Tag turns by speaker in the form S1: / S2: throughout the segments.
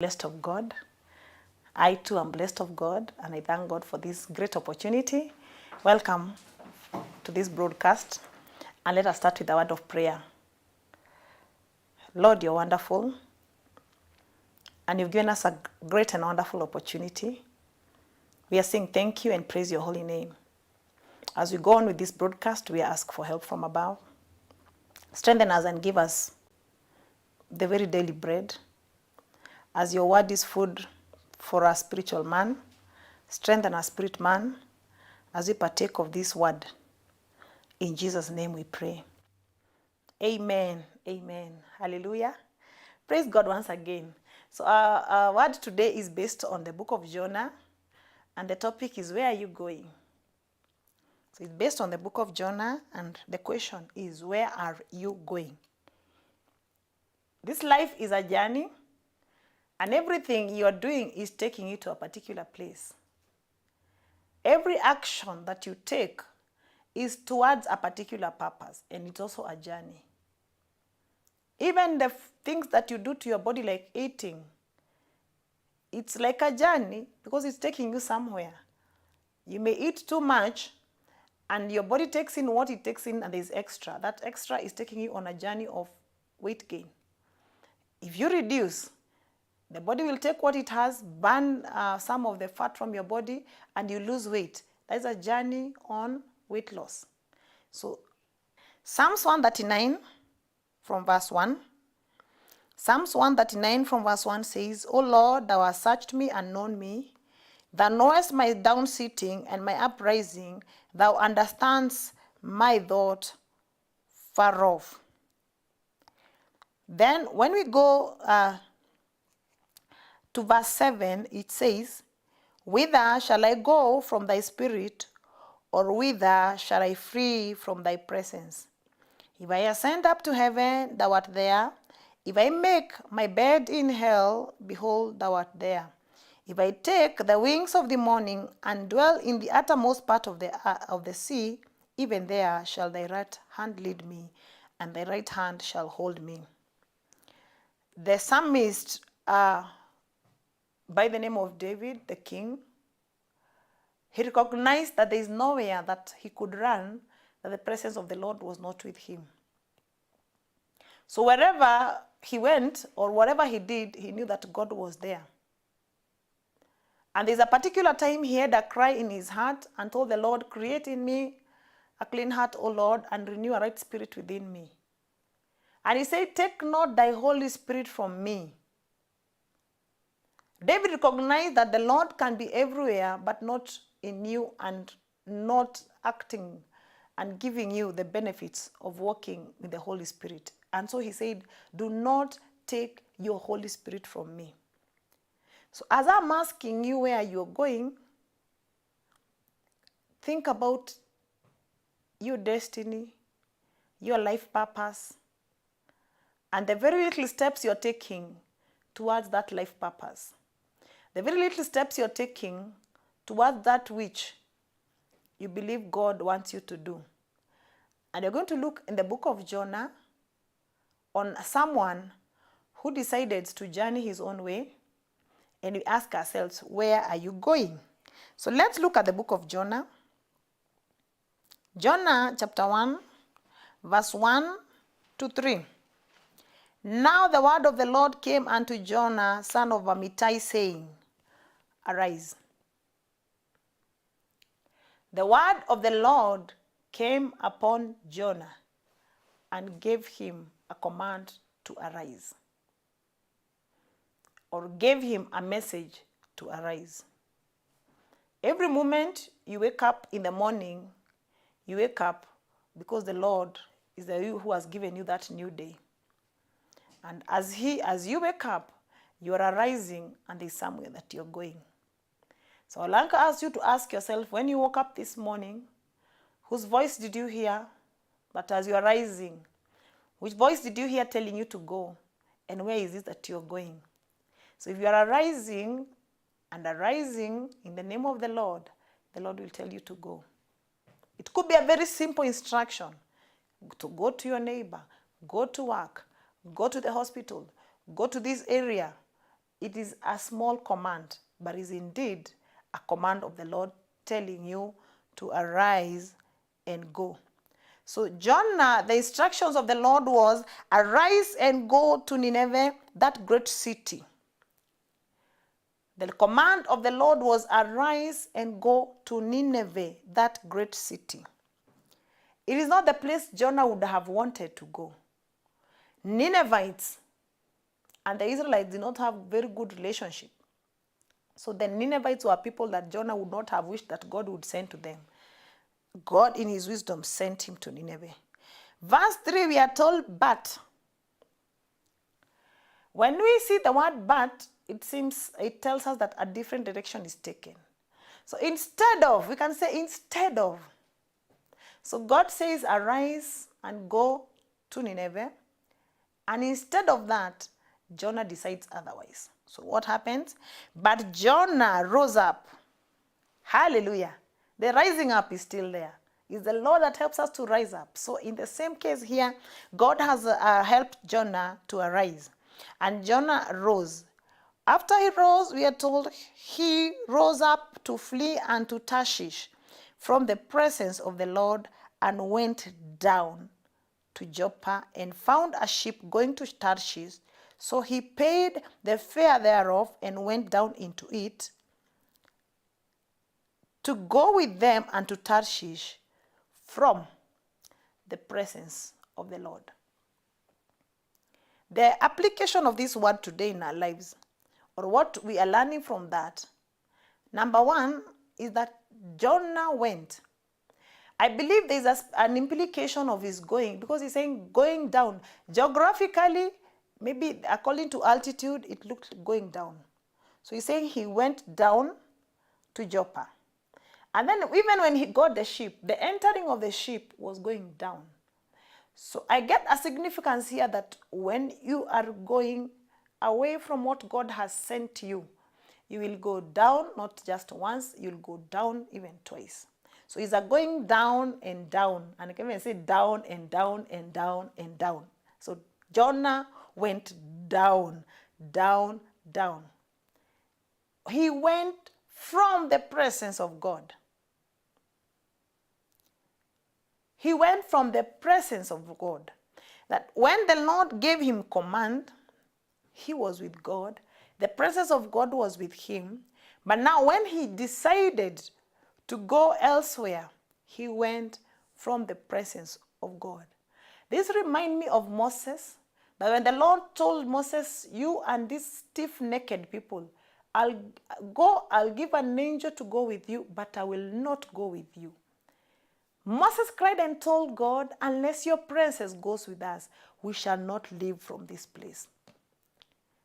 S1: Blessed of God. I too am blessed of God, and I thank God for this great opportunity. Welcome to this broadcast, and let us start with a word of prayer. Lord, you're wonderful, and you've given us a great and wonderful opportunity. We are saying thank you and praise your holy name. As we go on with this broadcast, we ask for help from above. Strengthen us and give us the very daily bread. As your word is food for our spiritual man, strengthen our spirit man as we partake of this word. In Jesus' name we pray. Amen. Amen. Hallelujah. Praise God once again. So our word today is based on the book of Jonah, and the topic is, where are you going? So it's based on the book of Jonah, and the question is, where are you going? This life is a journey, and everything you are doing is taking you to a particular place. Every action that you take is towards a particular purpose, and it's also a journey. Even the things that you do to your body, like eating, it's like a journey because it's taking you somewhere. You may eat too much, and your body takes in what it takes in, and there's extra. That extra is taking you on a journey of weight gain. If you reduce, the body will take what it has, burn some of the fat from your body, and you lose weight. That is a journey on weight loss. So Psalms 139 from verse 1. Psalms 139 from verse 1 says, O Lord, thou hast searched me and known me. Thou knowest my down sitting and my uprising. Thou understandest my thought far off. Then when we go to verse 7, it says, Whither shall I go from thy spirit, or whither shall I flee from thy presence? If I ascend up to heaven, thou art there. If I make my bed in hell, behold, thou art there. If I take the wings of the morning and dwell in the uttermost part of the sea, even there shall thy right hand lead me, and thy right hand shall hold me. The psalmist, by the name of David, the king, he recognized that there is nowhere that he could run that the presence of the Lord was not with him. So wherever he went or whatever he did, he knew that God was there. And there's a particular time he had a cry in his heart and told the Lord, create in me a clean heart, O Lord, and renew a right spirit within me. And he said, take not thy Holy Spirit from me. David recognized that the Lord can be everywhere, but not in you, and not acting and giving you the benefits of walking with the Holy Spirit. And so he said, do not take your Holy Spirit from me. So as I'm asking you where you're going, think about your destiny, your life purpose, and the very little steps you're taking towards that life purpose. The very little steps you're taking towards that which you believe God wants you to do. And you're going to look in the book of Jonah on someone who decided to journey his own way. And we ask ourselves, where are you going? So let's look at the book of Jonah. Jonah chapter 1, verse 1 to 3. Now the word of the Lord came unto Jonah, son of Amittai, saying, Arise. The word of the Lord came upon Jonah and gave him a command to arise, or gave him a message to arise. Every moment you wake up in the morning, you wake up because the Lord is the one who has given you that new day. And as you wake up, you are arising, and there's somewhere that you're going. So I'd like to ask you to ask yourself, when you woke up this morning, whose voice did you hear? But as you are rising, which voice did you hear telling you to go? And where is it that you're going? So if you are arising and arising in the name of the Lord will tell you to go. It could be a very simple instruction to go to your neighbor, go to work, go to the hospital, go to this area, it is a small command, but is indeed a command of the Lord telling you to arise and go. So Jonah, the instructions of the Lord was, arise and go to Nineveh, that great city. The command of the Lord was, arise and go to Nineveh, that great city. It is not the place Jonah would have wanted to go. Ninevites and the Israelites did not have very good relationship. So the Ninevites were people that Jonah would not have wished that God would send to them. God in his wisdom sent him to Nineveh. Verse 3, we are told, but. When we see the word but, it tells us that a different direction is taken. So instead of, we can say instead of. So God says, arise and go to Nineveh. And instead of that, Jonah decides otherwise. So what happens? But Jonah rose up. Hallelujah. The rising up is still there. It's the Lord that helps us to rise up. So in the same case here, God has helped Jonah to arise. And Jonah rose. After he rose, we are told he rose up to flee unto Tarshish from the presence of the Lord and went down to Joppa and found a ship going to Tarshish. So he paid the fare thereof and went down into it to go with them unto Tarshish from the presence of the Lord. The application of this word today in our lives, or what we are learning from that, number one is that Jonah went. I believe there is an implication of his going, because he's saying going down. Geographically, maybe according to altitude, it looked going down. So he's saying he went down to Joppa. And then even when he got the ship, the entering of the ship was going down. So I get a significance here that when you are going away from what God has sent you, you will go down, not just once, you'll go down even twice. So it's a going down and down. And I can even say down and down and down and down. So Jonah went down, down, down. He went from the presence of God. He went from the presence of God. That when the Lord gave him command, he was with God. The presence of God was with him. But now when he decided to go elsewhere, he went from the presence of God. This reminds me of Moses. That when the Lord told Moses, you and these stiff-necked people, I'll give an angel to go with you, but I will not go with you. Moses cried and told God, unless your presence goes with us, we shall not leave from this place.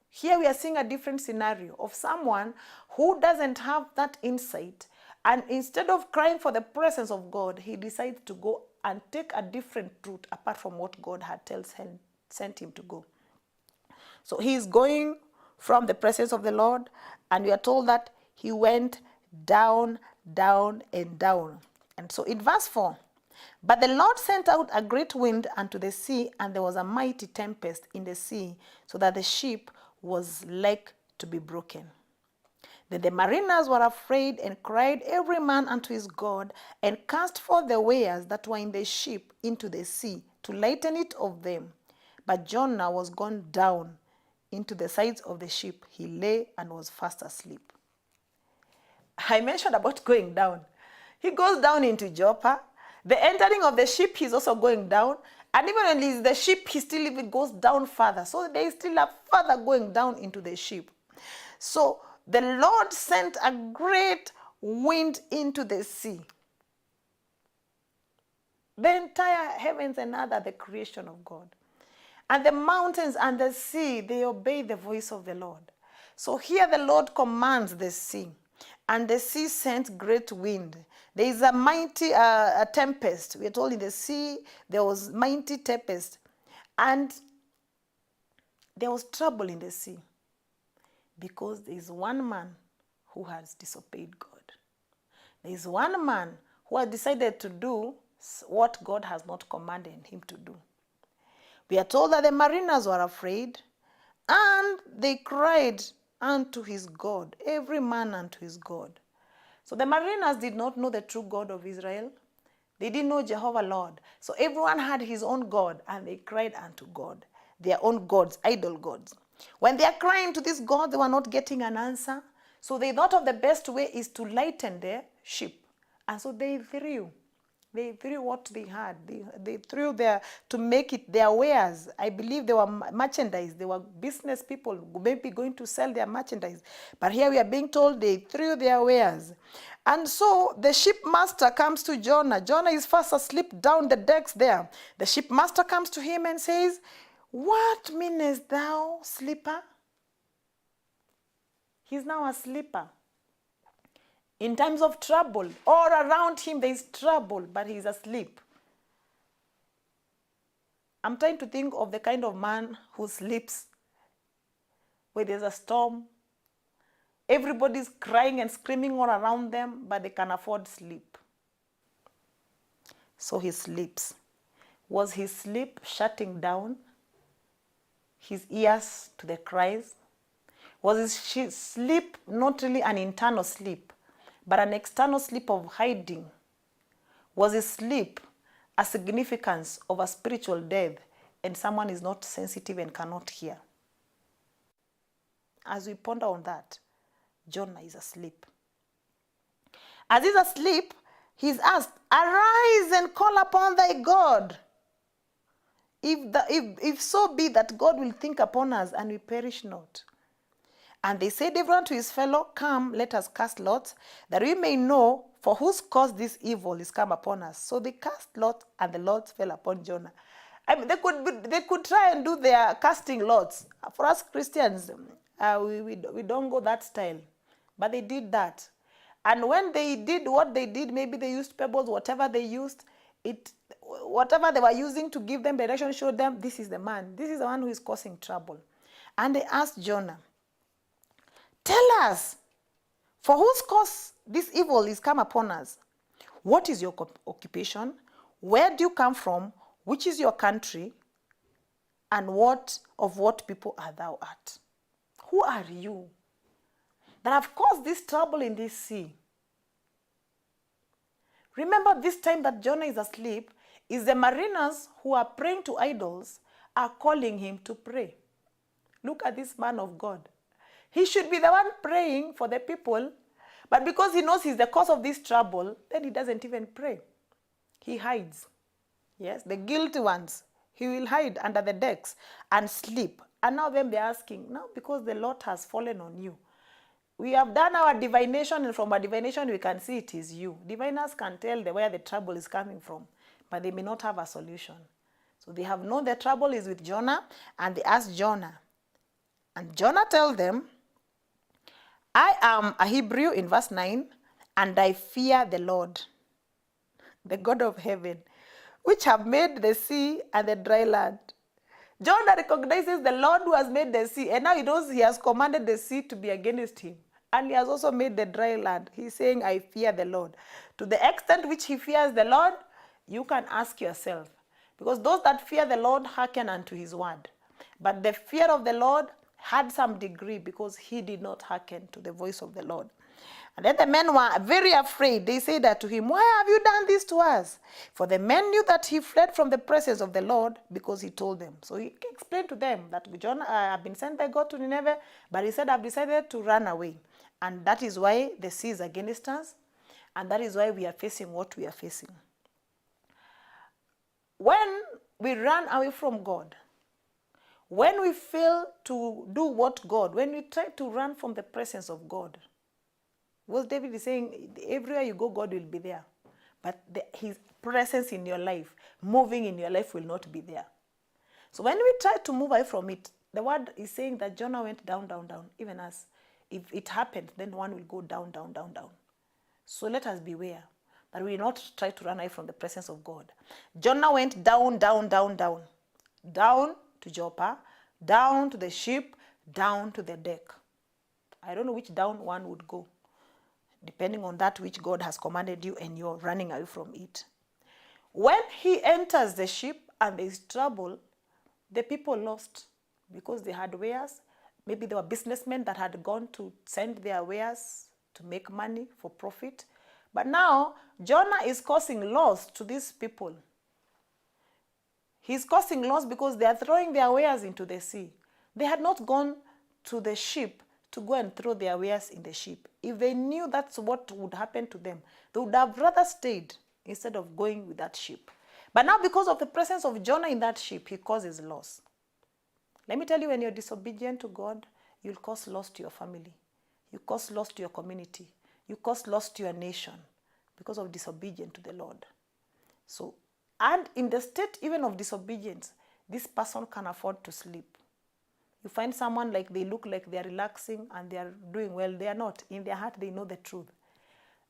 S1: Here we are seeing a different scenario of someone who doesn't have that insight, and instead of crying for the presence of God, he decides to go and take a different route apart from what God had sent him to go. So he is going from the presence of the Lord, and we are told that he went down, down, and down. And so in verse 4, but the Lord sent out a great wind unto the sea, and there was a mighty tempest in the sea, so that the ship was like to be broken. Then the mariners were afraid and cried every man unto his God, and cast forth the wares that were in the ship into the sea, to lighten it of them. But Jonah was gone down into the sides of the ship. He lay and was fast asleep. I mentioned about going down. He goes down into Joppa. The entering of the ship, he's also going down. And even when he's in the ship, he still even goes down further. So there is still a further going down into the ship. So the Lord sent a great wind into the sea. The entire heavens and earth are the creation of God. And the mountains and the sea, they obey the voice of the Lord. So here the Lord commands the sea. And the sea sent great wind. There is a mighty tempest. We are told in the sea there was mighty tempest. And there was trouble in the sea. Because there is one man who has disobeyed God. There is one man who has decided to do what God has not commanded him to do. We are told that the mariners were afraid. And they cried unto his God, every man unto his God. So the mariners did not know the true God of Israel. They didn't know Jehovah Lord. So everyone had his own God, and they cried unto God, their own gods, idol gods. When they are crying to this God, they were not getting an answer. So they thought of the best way is to lighten their ship. And so they threw. They threw what they had. They threw their, to make it their wares. I believe they were merchandise. They were business people, maybe going to sell their merchandise. But here we are being told they threw their wares. And so the shipmaster comes to Jonah. Jonah is fast asleep down the decks there. The shipmaster comes to him and says, "What meanest thou, sleeper?" He's now a sleeper. In times of trouble, all around him there is trouble, but he's asleep. I'm trying to think of the kind of man who sleeps where there's a storm. Everybody's crying and screaming all around them, but they can afford sleep. So he sleeps. Was his sleep shutting down his ears to the cries? Was his sleep not really an internal sleep, but an external sleep of hiding? Was his sleep a significance of a spiritual death and someone is not sensitive and cannot hear? As we ponder on that, Jonah is asleep. As he's asleep, he's asked, "Arise and call upon thy God. If so be that God will think upon us and we perish not." And they said everyone to his fellow, "Come, let us cast lots, that we may know for whose cause this evil is come upon us." So they cast lots, and the lots fell upon Jonah. I mean, they could try and do their casting lots. For us Christians, we don't go that style. But they did that. And when they did what they did, maybe they used pebbles, whatever they used, whatever they were using to give them direction, showed them, this is the man. This is the one who is causing trouble. And they asked Jonah, "Tell us, for whose cause this evil is come upon us? What is your occupation? Where do you come from? Which is your country? And of what people art thou art?" Who are you that have caused this trouble in this sea? Remember, this time that Jonah is asleep, is the mariners who are praying to idols are calling him to pray. Look at this man of God. He should be the one praying for the people, but because he knows he's the cause of this trouble, then he doesn't even pray. He hides. Yes, the guilty ones, he will hide under the decks and sleep. And now then they're asking, now because the lot has fallen on you, we have done our divination, and from our divination we can see it is you. Diviners can tell where the trouble is coming from, but they may not have a solution. So they have known the trouble is with Jonah, and they ask Jonah. And Jonah tells them, "I am a Hebrew," in verse 9, "and I fear the Lord, the God of heaven, which have made the sea and the dry land." Jonah recognizes the Lord who has made the sea, and now he knows he has commanded the sea to be against him. And he has also made the dry land. He's saying, "I fear the Lord." To the extent which he fears the Lord, you can ask yourself. Because those that fear the Lord hearken unto his word. But the fear of the Lord had some degree because he did not hearken to the voice of the Lord. And then the men were very afraid. They said that to him, "Why have you done this to us?" For the men knew that he fled from the presence of the Lord because he told them. So he explained to them that Jonah, I have been sent by God to Nineveh, but he said, "I've decided to run away." And that is why the sea is against us. And that is why we are facing what we are facing. When we run away from God, when we fail to do what God, when we try to run from the presence of God, what David is saying, everywhere you go, God will be there. But his presence in your life, moving in your life, will not be there. So when we try to move away from it, the word is saying that Jonah went down, down, down. Even us, if it happened, then one will go down, down, down, down. So let us beware that we will not try to run away from the presence of God. Jonah went down, down, down, down. Down to Joppa, down to the ship, down to the deck. I don't know which down one would go, depending on that which God has commanded you and you're running away from it. When he enters the ship and there is trouble, the people lost because they had wares, Maybe there were businessmen that had gone to send their wares to make money for profit. But now, Jonah is causing loss to these people. He's causing loss because they are throwing their wares into the sea. They had not gone to the ship to go and throw their wares in the ship. If they knew that's what would happen to them, they would have rather stayed instead of going with that ship. But now, because of the presence of Jonah in that ship, he causes loss. Let me tell you, when you're disobedient to God, you'll cause loss to your family. You cause loss to your community. You cause loss to your nation because of disobedience to the Lord. So, and in the state even of disobedience, this person can afford to sleep. You find someone like they look like they are relaxing and they are doing well. They are not. In their heart, they know the truth.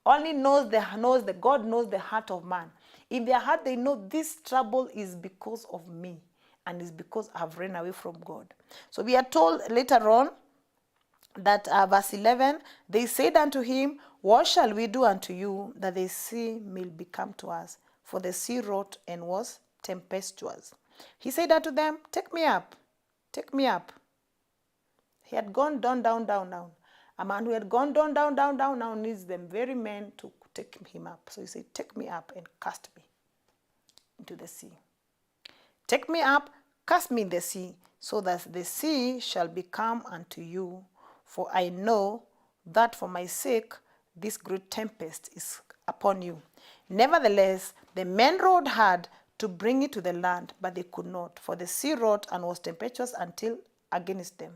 S1: God knows the heart of man. In their heart, they know this trouble is because of me and is because I've run away from God. So we are told later on that verse 11, they said unto him, what shall we do unto you that the sea may become to us? For the sea wrought and was tempestuous. He said unto them, take me up, take me up. He had gone down. A man who had gone down now needs them very men to take him up. So he said, take me up and cast me into the sea. Take me up, cast me in the sea, so that the sea shall become unto you. For I know that for my sake this great tempest is upon you. Nevertheless, the men rowed hard to bring it to the land, but they could not, for the sea wrought and was tempestuous until against them.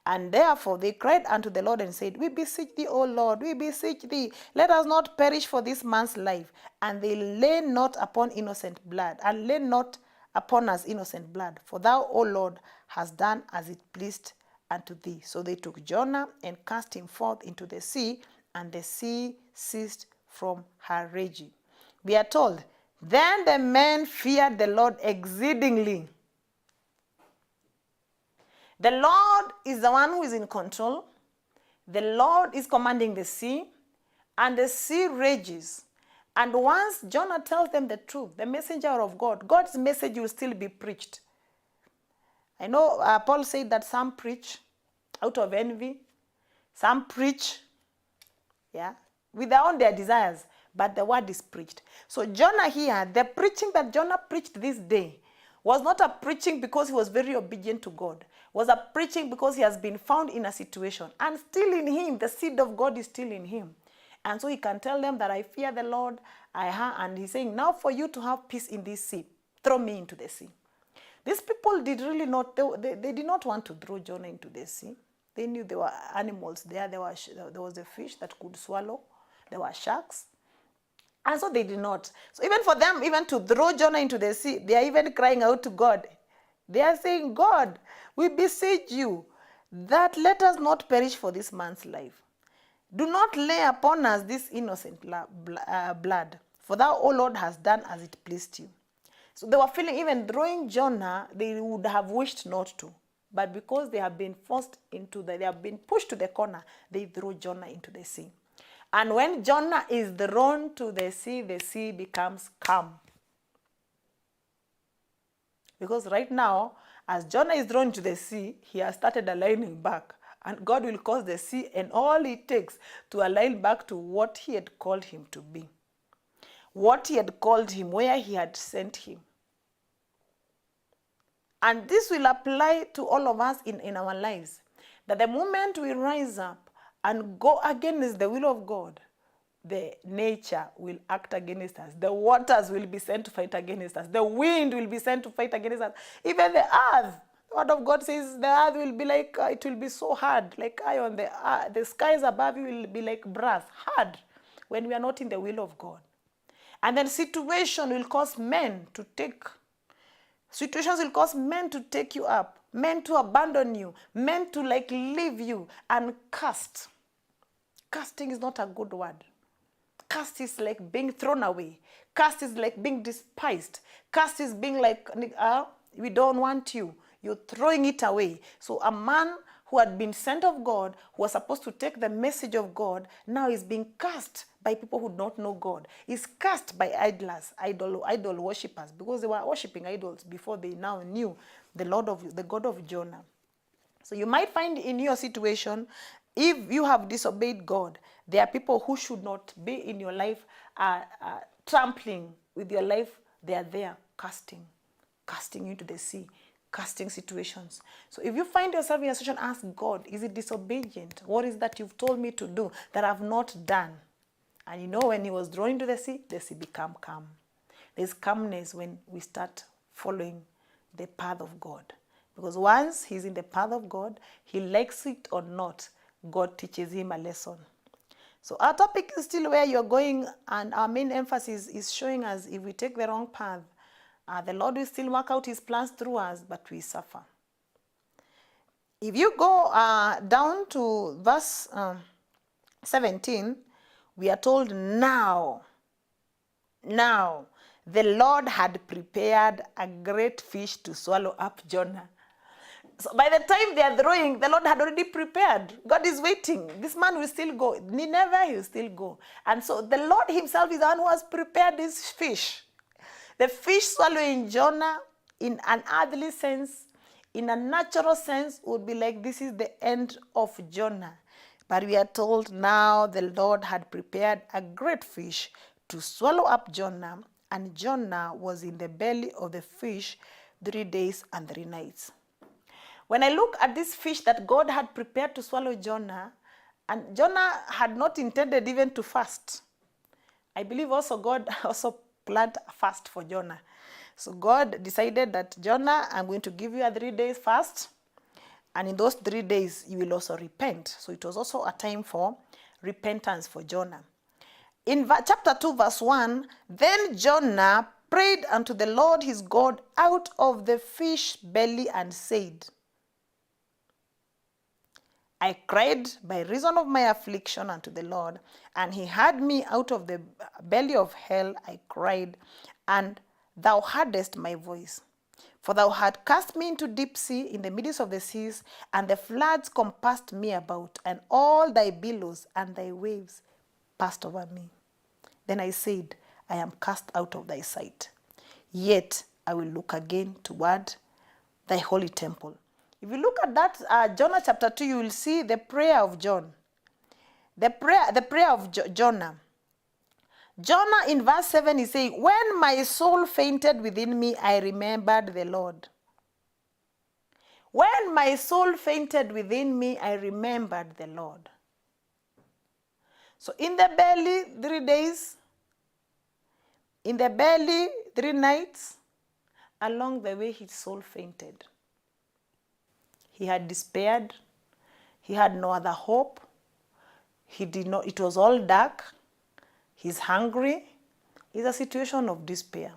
S1: And therefore they cried unto the Lord and said, we beseech thee, O Lord, we beseech thee, let us not perish for this man's life. And they lay not upon innocent blood, and lay not upon us innocent blood. For thou, O Lord, hast done as it pleased unto thee. So they took Jonah and cast him forth into the sea, and the sea ceased from her raging. We are told, then the men feared the Lord exceedingly. The Lord is the one who is in control. The Lord is commanding the sea, and the sea rages. And once Jonah tells them the truth, the messenger of God, God's message will still be preached. I know Paul said that some preach out of envy, some preach, with their desires, but the word is preached. So Jonah here, the preaching that Jonah preached this day was not a preaching because he was very obedient to God. Was a preaching because he has been found in a situation. And still in him, the seed of God is still in him. And so he can tell them that I fear the Lord. And he's saying, now for you to have peace in this sea, throw me into the sea. These people did really not, they did not want to throw Jonah into the sea. They knew there were animals there. There was a fish that could swallow. There were sharks. And so they did not. So even for them, even to throw Jonah into the sea, they are even crying out to God. They are saying, God, we beseech you that let us not perish for this man's life. Do not lay upon us this innocent blood, for thou, O Lord, hast done as it pleased you. So they were feeling even throwing Jonah, they would have wished not to. But because they have been they have been pushed to the corner, they throw Jonah into the sea. And when Jonah is thrown to the sea becomes calm. Because right now, as Jonah is thrown to the sea, he has started aligning back. And God will cause the sea and all it takes to align back to what he had called him to be. What he had called him, where he had sent him. And this will apply to all of us in our lives. That the moment we rise up and go against the will of God, the nature will act against us. The waters will be sent to fight against us. The wind will be sent to fight against us. Even the earth. The word of God says the earth will be like, it will be so hard, like iron. The skies above you will be like brass, hard, when we are not in the will of God. And then situations will cause men to take you up, men to abandon you, men to leave you and cast. Casting is not a good word. Cast is like being thrown away. Cast is like being despised. Cast is being like, we don't want you. You're throwing it away. So a man who had been sent of God, who was supposed to take the message of God, now is being cast by people who do not know God. Is cast by idol worshippers, because they were worshipping idols before they now knew the God of Jonah. So you might find in your situation, if you have disobeyed God, there are people who should not be in your life, trampling with your life. They are there casting you into the sea, casting situations. So if you find yourself in a situation, ask God, is it disobedient? What is that you've told me to do that I've not done? And you know, when he was drawn into the sea became calm. There's calmness when we start following the path of God. Because once he's in the path of God, he likes it or not, God teaches him a lesson. So our topic is still where you're going, and our main emphasis is showing us if we take the wrong path, the Lord will still work out his plans through us, but we suffer. If you go down to verse 17, we are told, now the Lord had prepared a great fish to swallow up Jonah. So by the time they are throwing, the Lord had already prepared. God is waiting. This man will still go. Nineveh, he will still go. And so the Lord himself is the one who has prepared this fish. The fish swallowing Jonah, in an earthly sense, in a natural sense, would be like, this is the end of Jonah. But we are told now the Lord had prepared a great fish to swallow up Jonah, and Jonah was in the belly of the fish 3 days and 3 nights. When I look at this fish that God had prepared to swallow Jonah, and Jonah had not intended even to fast. I believe also God also planned a fast for Jonah. So God decided that, Jonah, I'm going to give you a 3 days fast. And in those 3 days, you will also repent. So it was also a time for repentance for Jonah. In chapter 2, verse 1, then Jonah prayed unto the Lord his God out of the fish belly and said, I cried by reason of my affliction unto the Lord, and he heard me out of the belly of hell. I cried, and thou heardest my voice. For thou hast cast me into deep sea, in the midst of the seas, and the floods compassed me about, and all thy billows and thy waves passed over me. Then I said, I am cast out of thy sight. Yet I will look again toward thy holy temple. If you look at that, Jonah chapter 2, you will see the prayer of John. The prayer of Jonah. Jonah in verse 7 is saying, when my soul fainted within me, I remembered the Lord. When my soul fainted within me, I remembered the Lord. So in the belly 3 days, in the belly 3 nights, along the way his soul fainted. He had despaired. He had no other hope. He did not, it was all dark. He's hungry. It's a situation of despair.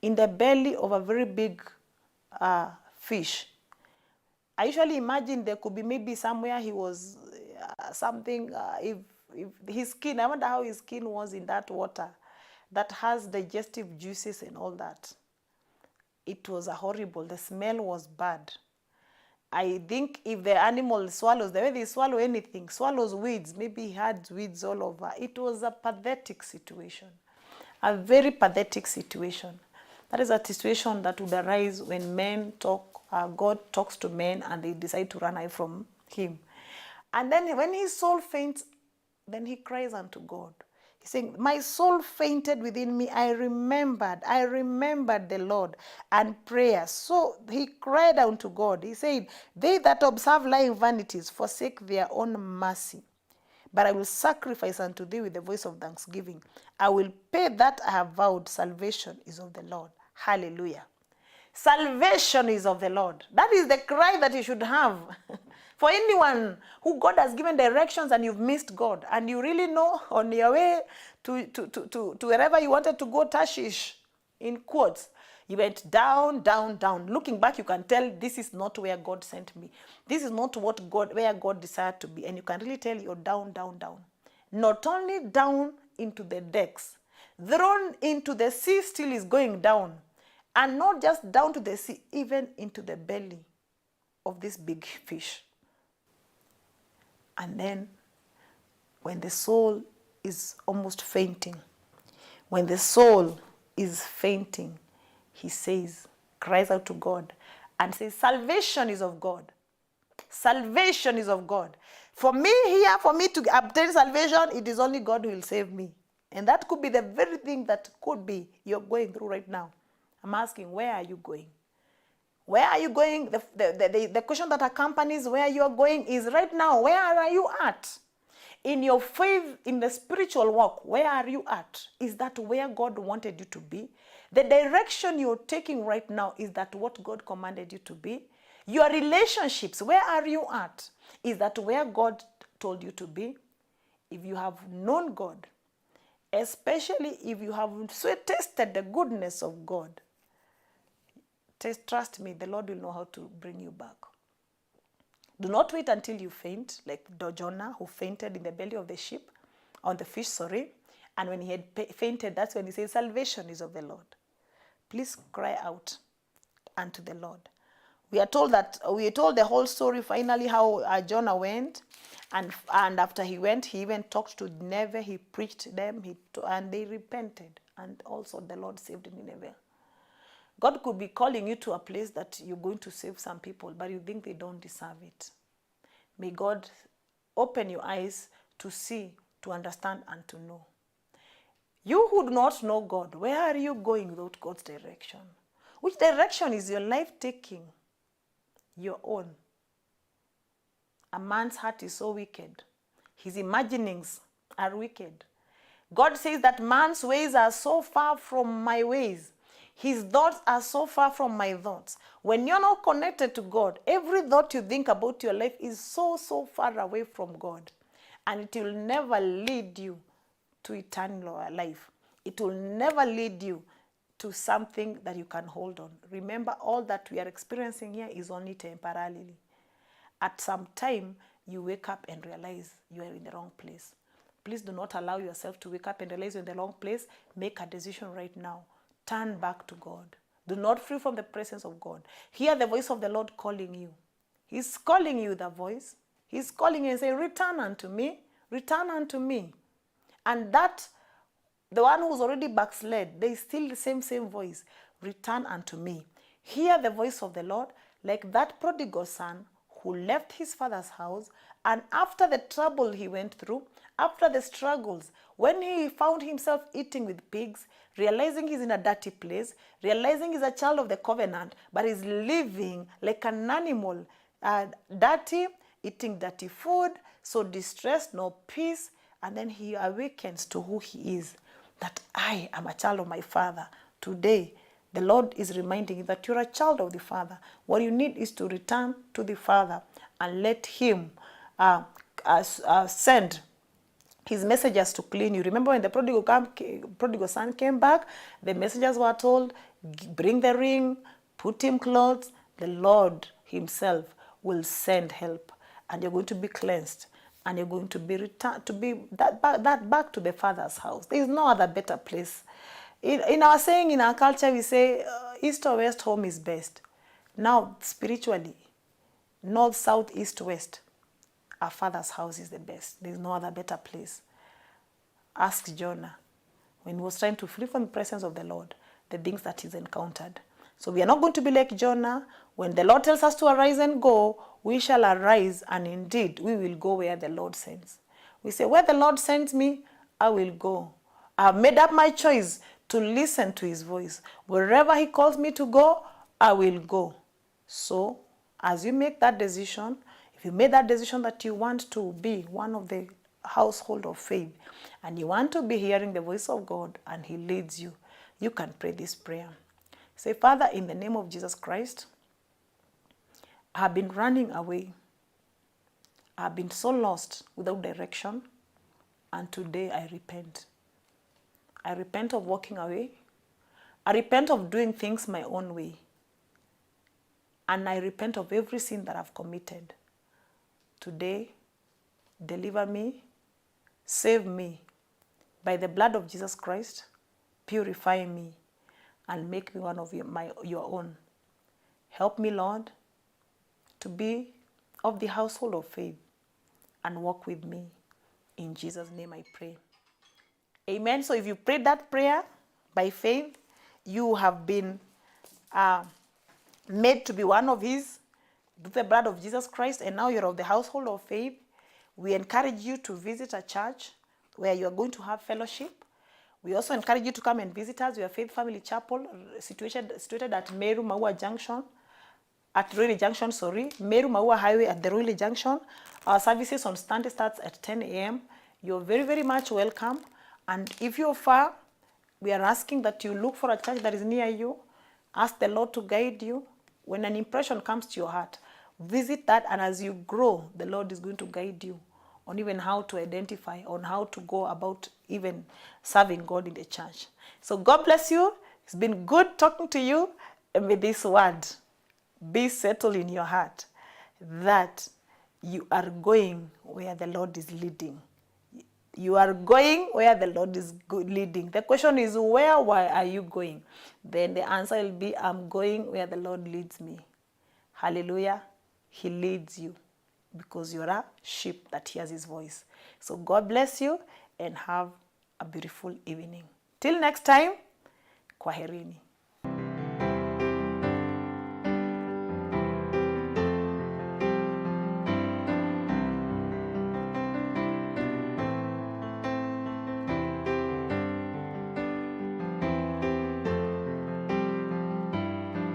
S1: In the belly of a very big fish. I usually imagine there could be maybe somewhere he was if his skin, I wonder how his skin was in that water that has digestive juices and all that. It was horrible. The smell was bad. I think if the animal swallows, the way they swallow anything, swallows weeds, maybe he had weeds all over. It was a pathetic situation, a very pathetic situation. That is a situation that would arise when men talk, God talks to men and they decide to run away from him. And then when his soul faints, then he cries unto God. He's saying, my soul fainted within me. I remembered the Lord and prayer. So he cried unto God. He said, they that observe lying vanities forsake their own mercy. But I will sacrifice unto thee with the voice of thanksgiving. I will pay that I have vowed. Salvation is of the Lord. Hallelujah. Salvation is of the Lord. That is the cry that you should have. For anyone who God has given directions and you've missed God, and you really know on your way to wherever you wanted to go, Tarshish, in quotes, you went down, down, down. Looking back, you can tell this is not where God sent me. This is not where God desired to be. And you can really tell you're down, down, down. Not only down into the depths, thrown into the sea still is going down. And not just down to the sea, even into the belly of this big fish. And then, when the soul is almost fainting, when the soul is fainting, he says, cries out to God and says, salvation is of God. Salvation is of God. For me here, for me to obtain salvation, it is only God who will save me. And that could be the very thing that could be you're going through right now. I'm asking, where are you going? Where are you going? The question that accompanies where you are going is right now, where are you at? In your faith, in the spiritual walk, where are you at? Is that where God wanted you to be? The direction you're taking right now, is that what God commanded you to be? Your relationships, where are you at? Is that where God told you to be? If you have known God, especially if you have tasted the goodness of God, trust me, the Lord will know how to bring you back. Do not wait until you faint, like Jonah, who fainted in the belly of the ship, on the fish, sorry. And when he had fainted, that's when he said, salvation is of the Lord. Please cry out unto the Lord. We are told the whole story finally, how Jonah went. And after he went, he even talked to Nineveh. He preached them, and they repented. And also the Lord saved Nineveh. God could be calling you to a place that you're going to save some people, but you think they don't deserve it. May God open your eyes to see, to understand, and to know. You who do not know God, where are you going without God's direction? Which direction is your life taking? Your own. A man's heart is so wicked. His imaginings are wicked. God says that man's ways are so far from my ways. His thoughts are so far from my thoughts. When you're not connected to God, every thought you think about your life is so far away from God. And it will never lead you to eternal life. It will never lead you to something that you can hold on. Remember, all that we are experiencing here is only temporarily. At some time, you wake up and realize you are in the wrong place. Please do not allow yourself to wake up and realize you're in the wrong place. Make a decision right now. Turn back to God. Do not flee from the presence of God. Hear the voice of the Lord calling you. He's calling you, the voice. He's calling you and saying, return unto me. Return unto me. And that, the one who's already backslid, they still the same voice. Return unto me. Hear the voice of the Lord, like that prodigal son who left his father's house, and after the trouble he went through, after the struggles, when he found himself eating with pigs, realizing he's in a dirty place, realizing he's a child of the covenant, but he's living like an animal, dirty, eating dirty food, so distressed, no peace, and then he awakens to who he is, that I am a child of my Father. Today, the Lord is reminding you that you're a child of the Father. What you need is to return to the Father and let him send his messengers to clean you. Remember when the prodigal son came back, the messengers were told, bring the ring, put him clothes. The Lord himself will send help, and you're going to be cleansed, and you're going to be returned to be back to the Father's house. There is no other better place. In our saying, in our culture, we say east or west, home is best. Now, spiritually, north, south, east, west, our Father's house is the best. There is no other better place. Ask Jonah, when he was trying to flee from the presence of the Lord, the things that he's encountered. So we are not going to be like Jonah. When the Lord tells us to arise and go, we shall arise, and indeed we will go where the Lord sends. We say, where the Lord sends me, I will go. I have made up my choice to listen to his voice. Wherever he calls me to go, I will go. So as you make that decision, if you made that decision that you want to be one of the household of faith, and you want to be hearing the voice of God, and he leads you, you can pray this prayer. Say, Father, in the name of Jesus Christ, I have been running away. I have been so lost without direction, and today I repent. I repent of walking away. I repent of doing things my own way. And I repent of every sin that I've committed. Today, deliver me, save me. By the blood of Jesus Christ, purify me and make me one of your own. Help me, Lord, to be of the household of faith and walk with me. In Jesus' name I pray. Amen. So if you prayed that prayer by faith, you have been made to be one of his through the blood of Jesus Christ, and now you're of the household of faith, we encourage you to visit a church where you are going to have fellowship. We also encourage you to come and visit us. We are Faith Family Chapel, situated at Meru Maua Junction, at Ruili Junction, Meru Maua Highway at the Ruili Junction. Our services on Sunday starts at 10 a.m. You're very, very much welcome. And if you're far, we are asking that you look for a church that is near you. Ask the Lord to guide you. When an impression comes to your heart, visit that, and as you grow, the Lord is going to guide you on even how to identify, on how to go about even serving God in the church. So God bless you. It's been good talking to you. And with this word, be settled in your heart that you are going where the Lord is leading. You are going where the Lord is leading. The question is, why are you going? Then the answer will be, I'm going where the Lord leads me. Hallelujah. He leads you because you're a sheep that hears his voice. So God bless you and have a beautiful evening. Till next time, kwaherini.